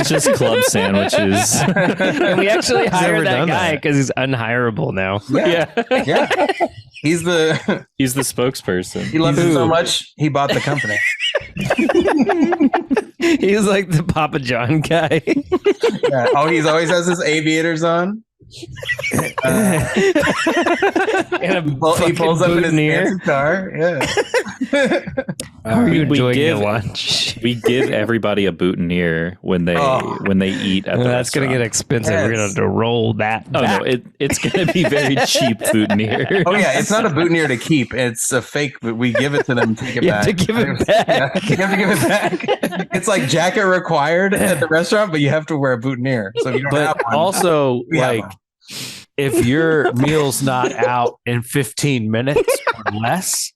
S2: Just club sandwiches.
S3: And we actually hired
S1: never
S3: that
S1: done
S3: guy
S1: that.
S3: because he's unhireable now.
S6: Yeah. Yeah. He's the.
S2: He's the spokesperson.
S6: He loves it so much. He bought the company.
S3: He's like the Papa John guy.
S6: Yeah. Oh, he's always has his aviators on.
S3: And
S6: he pulls up in his fancy car. Yeah.
S3: How are you enjoying your
S2: give-
S3: lunch?
S2: We give everybody a boutonniere when they eat at the
S3: That's going to get expensive. We're going to have to roll that
S2: Oh
S3: back.
S2: no, it's going to be very cheap boutonniere.
S6: Oh yeah, it's not a boutonniere to keep. It's a fake, but we give it to them and take it
S3: You
S6: back.
S3: have to give it back.
S6: Yeah, you have to give it back. It's like jacket required at the restaurant, but you have to wear a boutonniere. So if you don't have
S1: But
S6: one,
S1: also,
S6: we have
S1: like,
S6: one.
S1: if your meal's not out in 15 minutes or less,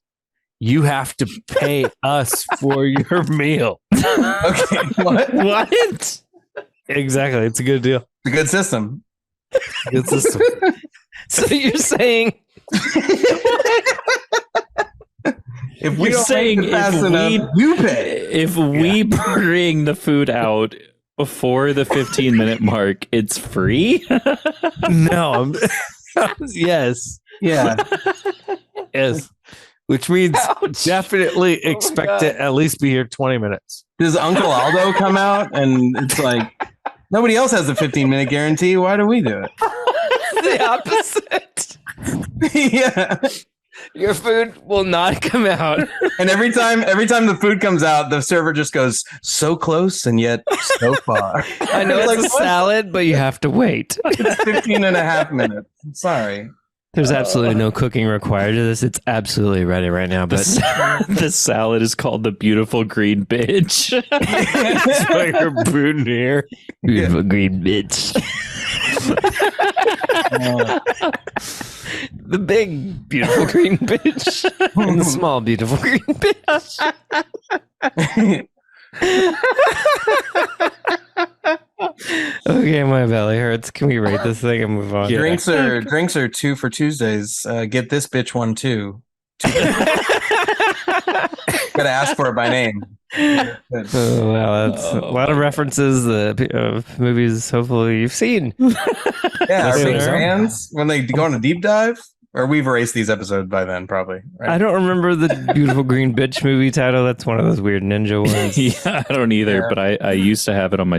S1: you have to pay us for your meal.
S6: Okay, what?
S3: What?
S1: Exactly. It's a good deal.
S6: It's a good system.
S1: Good system.
S3: So you're saying
S6: If we
S2: You're
S6: don't
S2: saying
S6: make it fast enough, you pay.
S2: if we bring the food out before the 15-minute mark, it's free?
S1: No. Yes.
S6: Yeah.
S1: Yes. Which means definitely expect to at least be here 20 minutes.
S6: Does Uncle Aldo come out and it's like nobody else has a 15-minute guarantee? Why do we do it?
S3: the opposite.
S6: Yeah.
S3: Your food will not come out.
S6: And every time the food comes out, the server just goes so close and yet so far.
S3: I know it's
S6: like,
S3: a
S6: what?
S3: salad, but you have to wait.
S6: It's 15 and a half minutes. I'm sorry.
S3: There's absolutely no cooking required to this. It's absolutely ready right now. But
S2: The salad is called the beautiful green bitch.
S1: That's why you're boutonniere.
S3: beautiful green bitch. The big beautiful green bitch and the small beautiful green bitch. Okay, my belly hurts. Can we rate this thing and move on?
S6: Drinks are 2 for Tuesdays. Get this bitch one too. Gotta ask for it by name.
S3: Oh, wow, that's a lot of references of movies hopefully you've seen.
S6: Yeah, are big
S3: Listener.
S6: fans when they go on a deep dive? Or we've erased these episodes by then, probably. Right?
S3: I don't remember the beautiful green bitch movie title. That's one of those weird ninja ones.
S2: Yeah, I don't either,
S6: Yeah.
S2: but I used to have it on my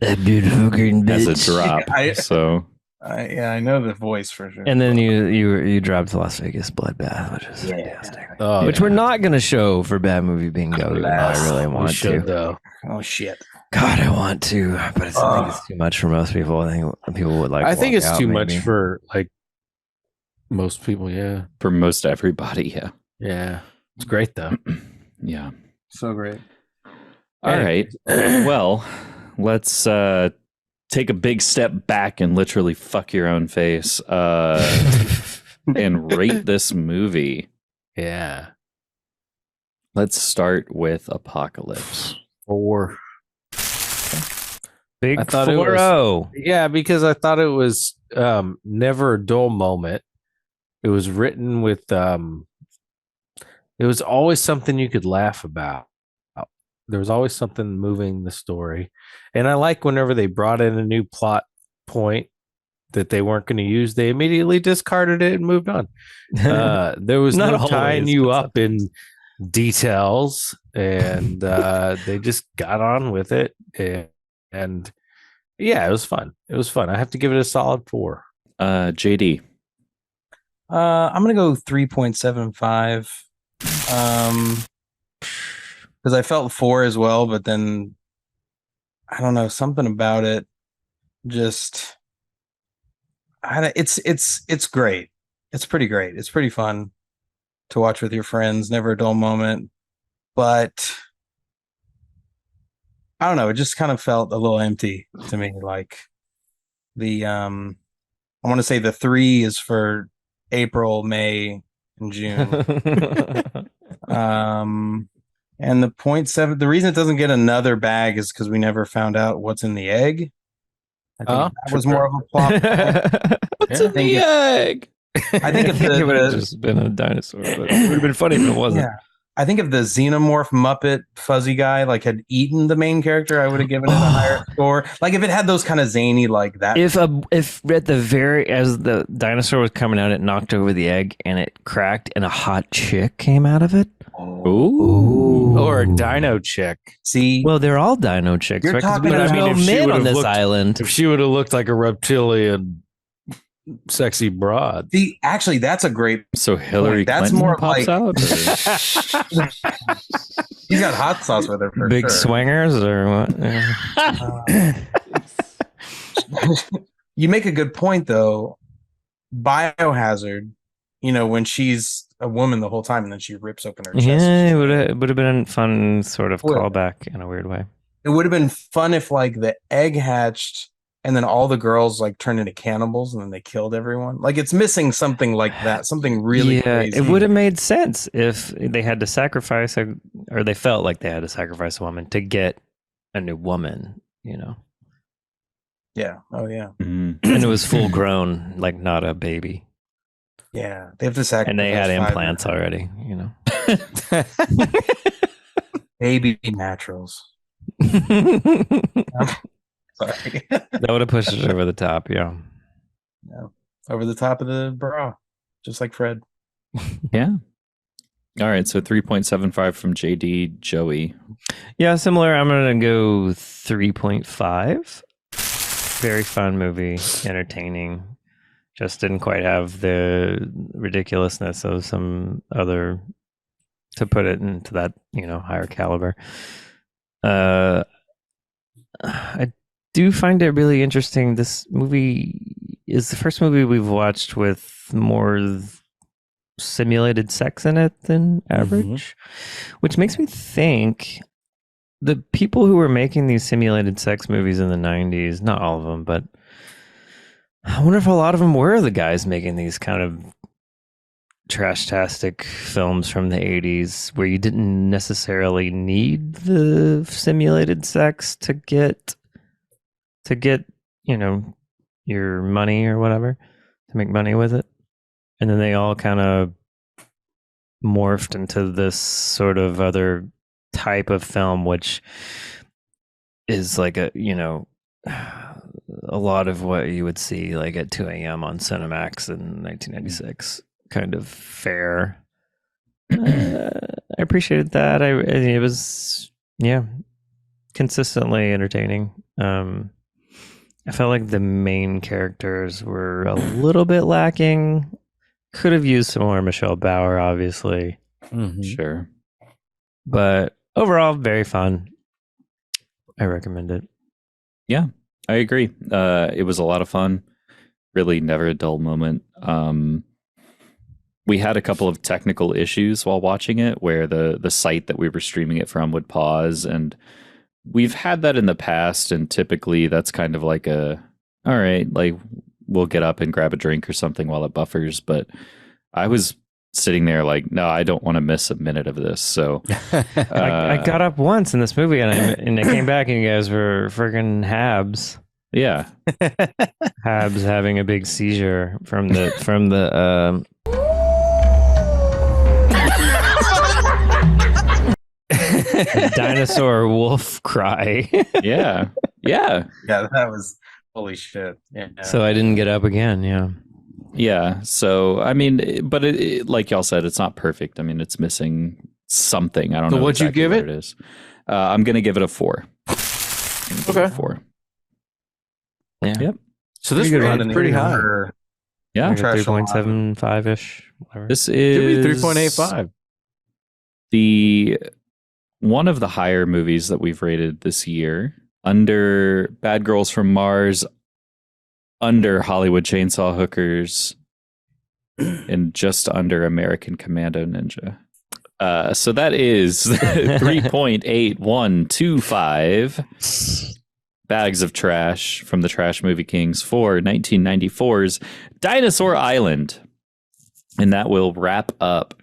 S3: That beautiful green bitch.
S2: as a drop. So
S6: I know the voice for sure.
S3: And then you dropped Las Vegas Bloodbath, which is fantastic.
S1: Oh,
S3: Which we're not going to show for Bad Movie Bingo, even though I really
S1: we
S3: want
S1: should,
S3: to.
S1: though.
S6: Oh shit!
S3: God, I want to, but I think it's too much for most people. I think people would like.
S1: I think
S3: walk
S1: it's
S3: out,
S1: too
S3: maybe.
S1: much for like most people. Yeah.
S2: for most everybody, yeah.
S1: Yeah. It's great, though.
S2: Yeah.
S6: So great.
S2: All right. Well, let's take a big step back and literally fuck your own face and rate this movie.
S1: Yeah.
S2: Let's start with Apocalypse.
S1: 4.
S3: Big
S1: I thought it was-
S3: 4-0.
S1: Yeah, because I thought it was never a dull moment. It was written with it was always something you could laugh about. There was always something moving the story. And I like whenever they brought in a new plot point that they weren't going to use, they immediately discarded it and moved on. There was
S3: Not
S1: no
S3: always,
S1: tying you
S3: but
S1: up in details, and they just got on with it. And yeah, it was fun. It was fun. I have to give it a solid 4.
S2: JD.
S6: I'm gonna go 3.75. Because I felt 4 as well, but then I don't know, something about it just it's great. It's pretty great. It's pretty fun to watch with your friends. Never a dull moment, but I don't know. It just kind of felt a little empty to me. Like the I want to say the 3 is for April, May, and June. And the 0.7, the reason it doesn't get another bag is because we never found out what's in the egg. I think that was more of a plot.
S2: What's in the egg?
S6: I think if
S3: It would have
S6: the
S3: just been a dinosaur, but it would have been funny if it wasn't.
S6: yeah, I think if the xenomorph Muppet fuzzy guy like had eaten the main character, I would have given it a higher score. Like if it had those kind of zany like that.
S3: If at the very as the dinosaur was coming out, it knocked over the egg and it cracked, and a hot chick came out of it.
S2: Ooh.
S1: Or a dino chick.
S6: See,
S3: Well, they're all dino chicks,
S6: You're
S3: right? 'Cause
S6: talking
S3: there's
S6: about-
S3: no
S1: if she
S3: men
S1: would
S3: on
S1: have
S3: this
S1: looked-
S3: island.
S1: If she would have looked like a reptilian sexy broad.
S6: See, actually, that's a great.
S2: So Hillary
S6: That's
S2: Clinton
S6: more
S2: pops
S6: like-
S2: out?
S6: He's got hot sauce with her for
S3: Big
S6: sure.
S3: swingers or what?
S6: You make a good point, though. Biohazard, when she's a woman the whole time and then she rips open her chest.
S3: Yeah, it would have been a fun sort of
S6: Would.
S3: callback in a weird way.
S6: It would have been fun if like the egg hatched and then all the girls like turned into cannibals and then they killed everyone. Like it's missing something like that, something really crazy.
S3: It would have made sense if they had to sacrifice or they felt like they had to sacrifice a woman to get a new woman,
S6: Yeah. Oh yeah.
S2: Mm.
S3: And it was full grown, like not a baby.
S6: Yeah. They have to sacrifice.
S3: And they had
S6: 5
S3: implants already,
S6: Baby naturals. Sorry.
S3: That would have pushed it over the top, yeah.
S6: Over the top of the bra, just like Fred.
S2: Yeah. All right. So 3.75 from JD. Joey.
S3: Yeah, similar. I'm going to go 3.5. Very fun movie, entertaining. Just didn't quite have the ridiculousness of some other to put it into that, higher caliber. I do find it really interesting. This movie is the first movie we've watched with more simulated sex in it than average, which makes me think the people who were making these simulated sex movies in the 90s, not all of them, but I wonder if a lot of them were the guys making these kind of trash-tastic films from the 80s where you didn't necessarily need the simulated sex to get your money or whatever, to make money with it. And then they all kind of morphed into this sort of other type of film, which is like a lot of what you would see like at 2 a.m. on Cinemax in 1996 kind of fare. I appreciated that. It was consistently entertaining. I felt like the main characters were a little bit lacking. Could have used some more Michelle Bauer, obviously.
S2: Sure.
S3: But overall, very fun. I recommend it.
S2: Yeah, I agree. It was a lot of fun. Really never a dull moment. We had a couple of technical issues while watching it where the site that we were streaming it from would pause, and we've had that in the past, and typically that's kind of like all right, like we'll get up and grab a drink or something while it buffers. But I was sitting there like, no, I don't want to miss a minute of this. So
S3: I got up once in this movie and I came back and you guys were friggin' Habs.
S2: Yeah.
S3: Habs having a big seizure from the dinosaur wolf cry.
S2: Yeah.
S6: That was holy shit. Yeah.
S3: So I didn't get up again.
S2: Yeah. So I mean, but it, like y'all said, it's not perfect. I mean, it's missing something. I don't know.
S1: So what'd you give
S2: what
S1: it?
S2: It is. I'm gonna give it a 4.
S1: Okay.
S2: 4.
S3: Yeah.
S2: Yep.
S1: So this rated pretty high.
S2: Yeah.
S3: 3.75 ish.
S2: This is
S1: 3.85.
S2: The one of the higher movies that we've rated this year, under Bad Girls from Mars, under Hollywood Chainsaw Hookers, and just under American Commando Ninja. So that is 3.8125 bags of trash from the Trash Movie Kings for 1994's Dinosaur Island. And that will wrap up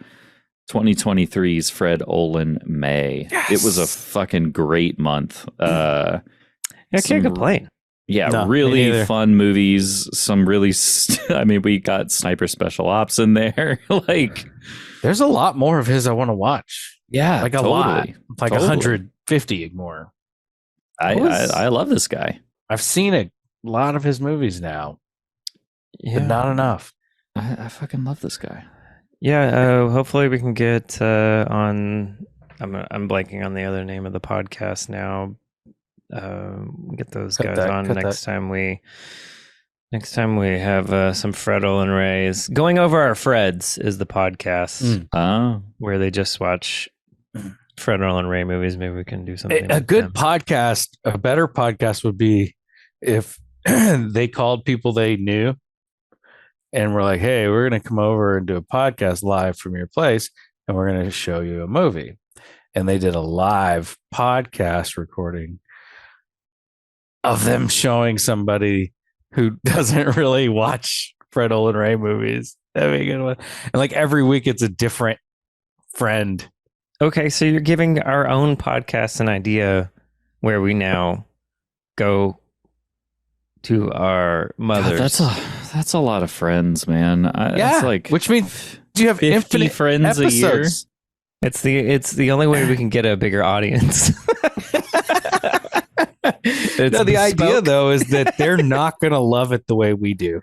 S2: 2023's Fred Olen May. Yes. It was a fucking great month.
S3: I can't complain.
S2: Yeah, no, really fun movies. Some really, I mean, we got Sniper Special Ops in there. Like,
S1: there's a lot more of his I want to watch.
S2: Yeah,
S1: like a lot, like 150 more.
S2: I love this guy.
S1: I've seen a lot of his movies now, but not enough.
S2: I fucking love this guy.
S3: Yeah, hopefully we can get on. I'm blanking on the other name of the podcast now. Get those guys on next time we Next time we have some Fred Olen Ray's. Going Over Our Freds is the podcast where they just watch Fred Olen Ray movies. Maybe we can do something.
S1: A good podcast, a better podcast would be if they called people they knew and we're like, hey, we're going to come over and do a podcast live from your place and we're going to show you a movie. And they did a live podcast recording of them showing somebody who doesn't really watch Fred Olen Ray movies. That'd be a good one. And like every week it's a different friend.
S3: Okay, so you're giving our own podcast an idea where we now go to our mothers.
S2: God, that's a lot of friends, man.
S1: Yeah,
S2: it's like,
S1: which means do you have
S2: 50
S1: infinite
S2: friends
S1: episodes?
S2: a year?
S3: It's the only way we can get a bigger audience.
S1: No, the idea though is that they're not going to love it the way we do.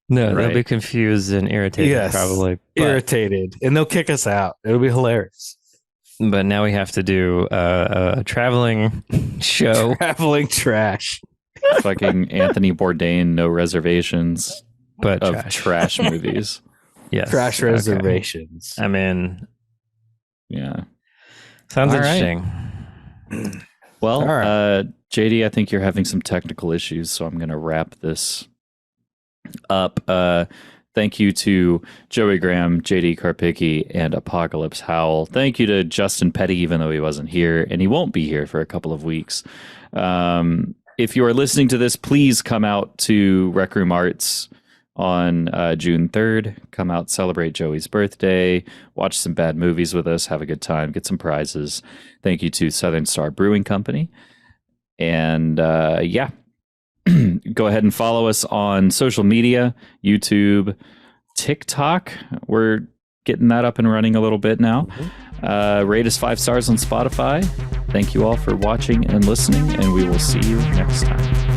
S3: No,
S1: Right.
S3: they'll be confused and irritated,
S1: Yes,
S3: probably. But,
S1: irritated, and they'll kick us out. It'll be hilarious.
S3: but now we have to do a traveling show.
S1: Traveling trash.
S2: Fucking Anthony Bourdain, No Reservations,
S3: But
S2: of trash movies.
S3: Yes.
S1: Trash
S3: okay.
S1: reservations.
S3: I'm in.
S2: Yeah.
S3: Sounds
S1: All right.
S3: interesting.
S2: Well,
S1: All right.
S2: JD, I think you're having some technical issues, so I'm going to wrap this up. Thank you to Joey Graham, JD Karpicki, and Apocalypse Howell. Thank you to Justin Petty, even though he wasn't here, and he won't be here for a couple of weeks. If you are listening to this, please come out to RecRoom Arts on June 3rd. Come out, celebrate Joey's birthday, watch some bad movies with us, have a good time, get some prizes. Thank you to Southern Star Brewing Company. And yeah, go ahead and follow us on social media, YouTube, TikTok. We're getting that up and running a little bit now. Rate us 5 stars on Spotify. Thank you all for watching and listening, and we will see you next time.